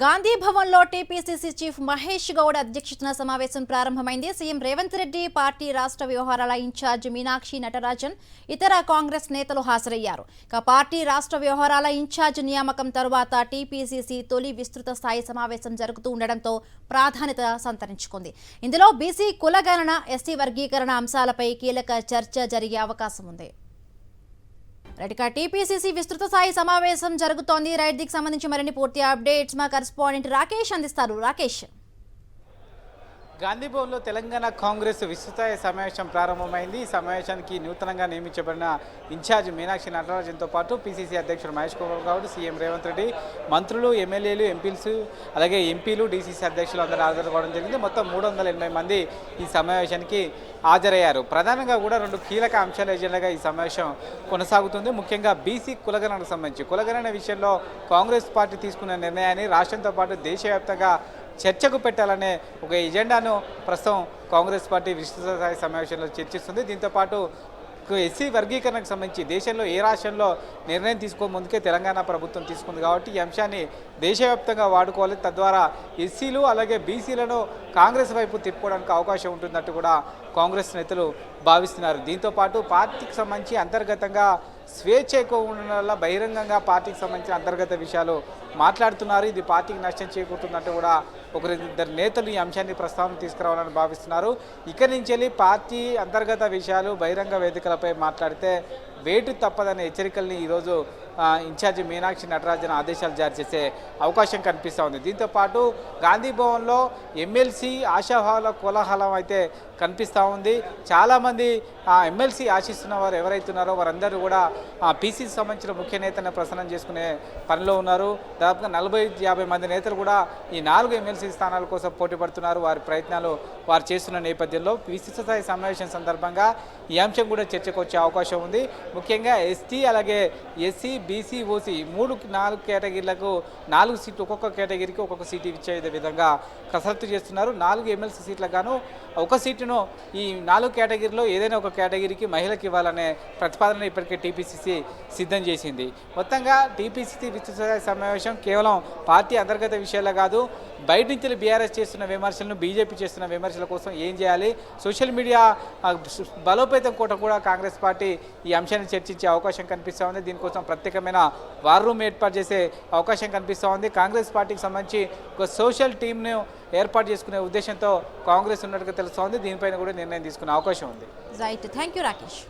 గాంధీ భవన్లో TPCC chief Mahesh Goud అధ్యక్షతన సమావేశం ప్రారంభమైంది. సీఎం రేవంత్ రెడ్డి, పార్టీ రాష్ట్ర వ్యవహారాల ఇన్ఛార్జ్ మీనాక్షి నటరాజన్, ఇతర కాంగ్రెస్ నేతలు హాజరయ్యారు. పార్టీ రాష్ట్ర వ్యవహారాల ఇన్ఛార్జ్ నియామకం తరువాత టీపీసీసీ తొలి విస్తృత స్థాయి సమావేశం జరుగుతూ ఉండడంతో ప్రాధాన్యత సంతరించుకుంది. ఇందులో బీసీ కులగణన, ఎస్టీ వర్గీకరణ అంశాలపై కీలక చర్చ జరిగే అవకాశం ఉంది. టీపీసీసీ విస్తృత స్థాయి సమావేశం జరుగుతోంది. రైట్ సంబంధించి మరిన్ని పూర్తి అప్డేట్స్ మా కరెస్పాండెంట్ రాకేష్ అందిస్తారు. రాకేష్, గాంధీ భవన్లో తెలంగాణ కాంగ్రెస్ విస్తృత సమావేశం ప్రారంభమైంది. ఈ సమావేశానికి నూతనంగా నియమించబడిన ఇన్ఛార్జ్ మీనాక్షి నటరాజన్తో పాటు పీసీసీ అధ్యక్షుడు మహేష్ గౌడ్, సీఎం రేవంత్ రెడ్డి, మంత్రులు, ఎమ్మెల్యేలు, అలాగే ఎంపీలు, డీసీసీ అధ్యక్షులు అందరూ హాజరవ్వడం జరిగింది. మొత్తం 380 మంది ఈ సమావేశానికి హాజరయ్యారు. ప్రధానంగా కూడా 2 కీలక అంశాల ఎజెండాగా ఈ సమావేశం కొనసాగుతుంది. ముఖ్యంగా బీసీ కులగణనకు సంబంధించి కులగణన విషయంలో కాంగ్రెస్ పార్టీ తీసుకున్న నిర్ణయాన్ని రాష్ట్రంతో పాటు దేశవ్యాప్తంగా చర్చకు పెట్టాలనే ఒక ఎజెండాను ప్రస్తుతం కాంగ్రెస్ పార్టీ విస్తృత స్థాయి సమావేశంలో చర్చిస్తుంది. దీంతోపాటు ఎస్సీ వర్గీకరణకు సంబంధించి దేశంలో ఏ రాష్ట్రంలో నిర్ణయం ముందుకే తెలంగాణ ప్రభుత్వం తీసుకుంది కాబట్టి ఈ అంశాన్ని దేశవ్యాప్తంగా వాడుకోవాలి. తద్వారా ఎస్సీలు అలాగే బీసీలను కాంగ్రెస్ వైపు తిప్పుకోవడానికి అవకాశం ఉంటున్నట్టు కూడా కాంగ్రెస్ నేతలు భావిస్తున్నారు. దీంతోపాటు పార్టీకి సంబంధించి అంతర్గతంగా స్వేచ్ఛ ఎక్కువ ఉండడం వల్ల బహిరంగంగా పార్టీకి సంబంధించిన అంతర్గత విషయాలు మాట్లాడుతున్నారు. ఇది పార్టీకి నష్టం చేకూరుతున్నట్టు కూడా 1-2 నేతలు ఈ అంశాన్ని ప్రస్తావన తీసుకురావాలని భావిస్తున్నారు. ఇక్కడి నుంచి వెళ్ళి పార్టీ అంతర్గత విషయాలు బహిరంగ వేదికలపై మాట్లాడితే వేటు తప్పదనే హెచ్చరికల్ని ఈరోజు ఇన్ఛార్జి మీనాక్షి నటరాజన్ ఆదేశాలు జారీ చేసే అవకాశం కనిపిస్తూ ఉంది. దీంతోపాటు గాంధీ భవన్లో ఎమ్మెల్సీ ఆశాభావాల కోలాహలం అయితే కనిపిస్తూ ఉంది. చాలామంది ఎమ్మెల్సీ ఆశిస్తున్న వారు ఎవరైతున్నారో వారందరూ కూడా పీసీకి సంబంధించిన ముఖ్య నేతలను ప్రసన్నం చేసుకునే పనిలో ఉన్నారు. దాదాపుగా 40-50 మంది నేతలు కూడా ఈ 4 ఎమ్మెల్సీ స్థానాల కోసం పోటీ పడుతున్నారు. వారి ప్రయత్నాలు వారు చేస్తున్న నేపథ్యంలో విస్తృత స్థాయి సమావేశం సందర్భంగా ఈ అంశం కూడా చర్చకు వచ్చే అవకాశం ఉంది. ముఖ్యంగా ఎస్టీ అలాగే ఎస్సీ, బీసీ, ఓసీ 3-4 కేటగిరీలకు 4 సీట్లు, ఒక్కొక్క కేటగిరీకి ఒక్కొక్క సీటు ఇచ్చే విధంగా కసరత్తు చేస్తున్నారు. 4 ఎమ్మెల్సీ సీట్లకు గాను 1 సీటును ఈ 4 కేటగిరీలో ఏదైనా ఒక కేటగిరీకి మహిళలకు ఇవ్వాలనే ప్రతిపాదన ఇప్పటికే టీపీసీసీ సిద్ధం చేసింది. మొత్తంగా టీపీసీసీ విస్తృత సమావేశం కేవలం పార్టీ అంతర్గత విషయాలే కాదు, బయట నుంచి బీఆర్ఎస్ చేస్తున్న విమర్శలను, బీజేపీ చేస్తున్న విమర్శల కోసం ఏం చేయాలి, సోషల్ మీడియా బలోపేతం కూడా కాంగ్రెస్ పార్టీ ఈ అంశాన్ని చర్చించే అవకాశం కనిపిస్తూ ఉంది. దీనికోసం ప్రత్యేకమైన వార్ రూమ్ ఏర్పాటు చేసే అవకాశం కనిపిస్తూ ఉంది. కాంగ్రెస్ పార్టీకి సంబంధించి ఒక సోషల్ టీమ్ను ఏర్పాటు చేసుకునే ఉద్దేశంతో కాంగ్రెస్ ఉన్నట్టుగా తెలుస్తోంది. దీనిపైన కూడా నిర్ణయం తీసుకునే అవకాశం ఉంది. Right, thank you Rakesh.